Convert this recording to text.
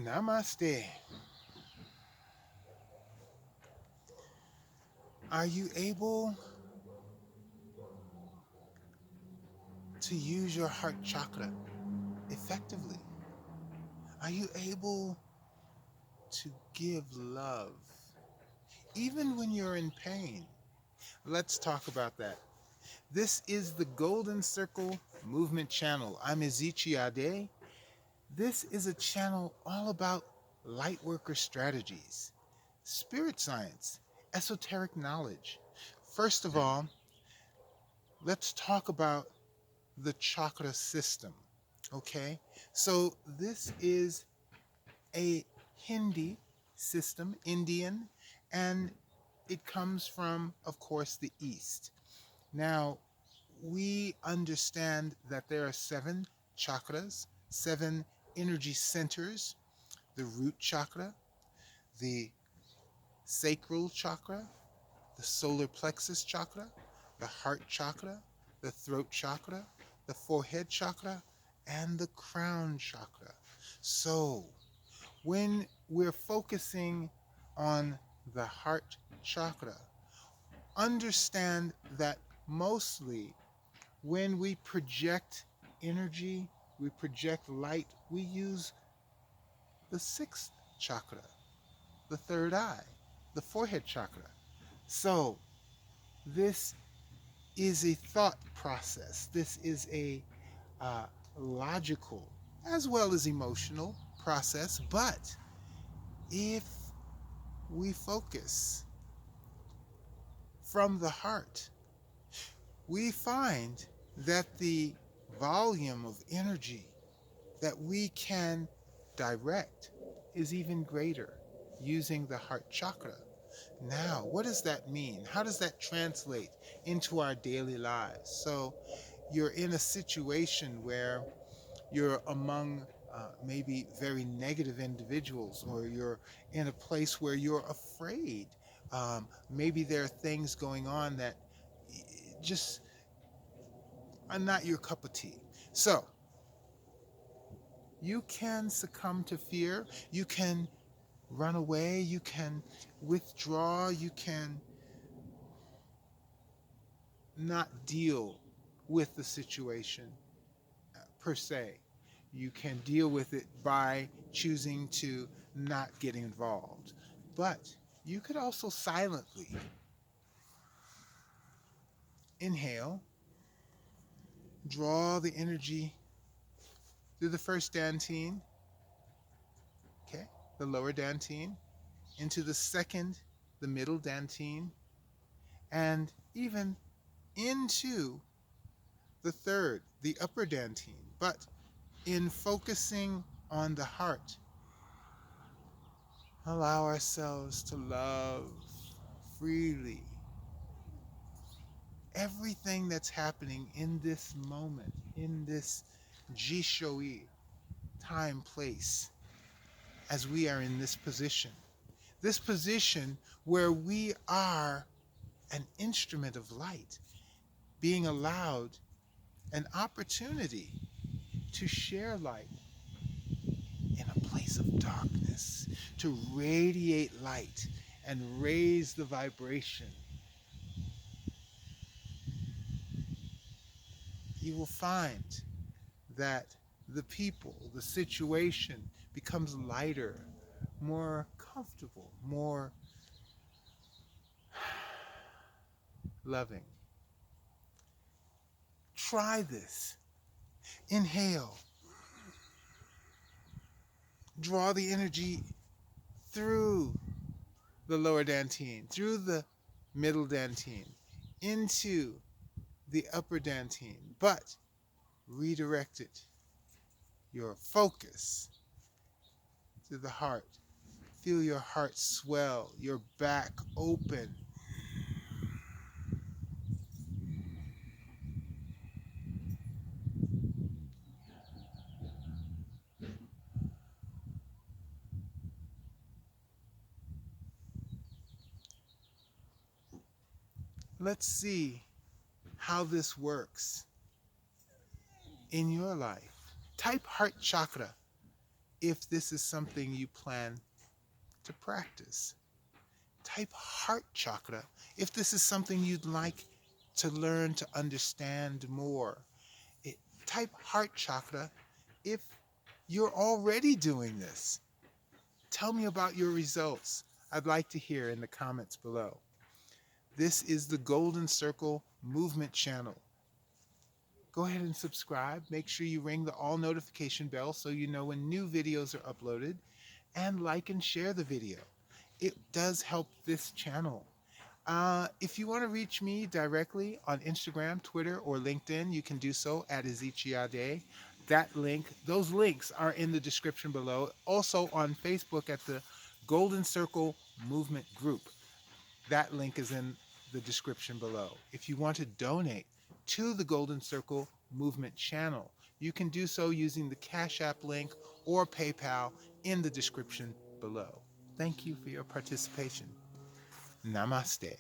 Namaste. Are you able to use your heart chakra effectively? Are you able to give love even when you're in pain? Let's talk about that. This is the Golden Circle Movement Channel. I'm Ezechi Ade. This is a channel all about lightworker strategies, spirit science, esoteric knowledge. First of all, let's talk about the chakra system. Okay, so this is a Hindi system, Indian, and it comes from, of course, the East. Now, we understand that there are seven chakras, seven energy centers: the root chakra, the sacral chakra, the solar plexus chakra, the heart chakra, the throat chakra, the forehead chakra, and the crown chakra. So, when we're focusing on the heart chakra, understand that mostly when we project energy, we project light, we use the sixth chakra, the third eye, the forehead chakra. So, this is a thought process. This is a uh, logical as well as emotional process. But if we focus from the heart, we find that the volume of energy that we can direct is even greater using the heart chakra. Now, what does that mean? How does that translate into our daily lives? So, you're in a situation where you're among maybe very negative individuals, or you're in a place where you're afraid. Maybe there are things going on that just are not your cup of tea. So, you can succumb to fear, you can run away, you can withdraw, you can not deal with the situation per se. You can deal with it by choosing to not get involved. But you could also silently inhale, draw the energy through the first dantian, okay, the lower dantian, into the second, the middle dantian, and even into the third, the upper dantian. But in focusing on the heart, allow ourselves to love freely everything that's happening in this moment, in this Jishoi time, place, as we are in this position where we are an instrument of light, being allowed an opportunity to share light in a place of darkness, to radiate light and raise the vibration. You will find that the people, the situation becomes lighter, more comfortable, more loving. Try this. Inhale. Draw the energy through the lower dantian, through the middle dantian, into the upper dantian, but redirect it, your focus, to the heart. Feel your heart swell, your back open. Let's see how this works in your life. Type heart chakra if this is something you plan to practice. Type Heart Chakra if this is something you'd like to learn to understand more. It, Type Heart Chakra if you're already doing this. Tell me about your results. I'd like to hear in the comments below. This is the Golden Circle Movement channel. Go ahead and subscribe. Make sure you ring the all notification bell so you know when new videos are uploaded, and like and share the video. It does help this channel. If you want to reach me directly on Instagram, Twitter, or LinkedIn, you can do so at Ezechiade. Those links are in the description below. Also on Facebook at the Golden Circle Movement Group. That link is in the description below. If you want to donate to the Golden Circle Movement channel, you can do so using the Cash App link or PayPal in the description below. Thank you for your participation. Namaste.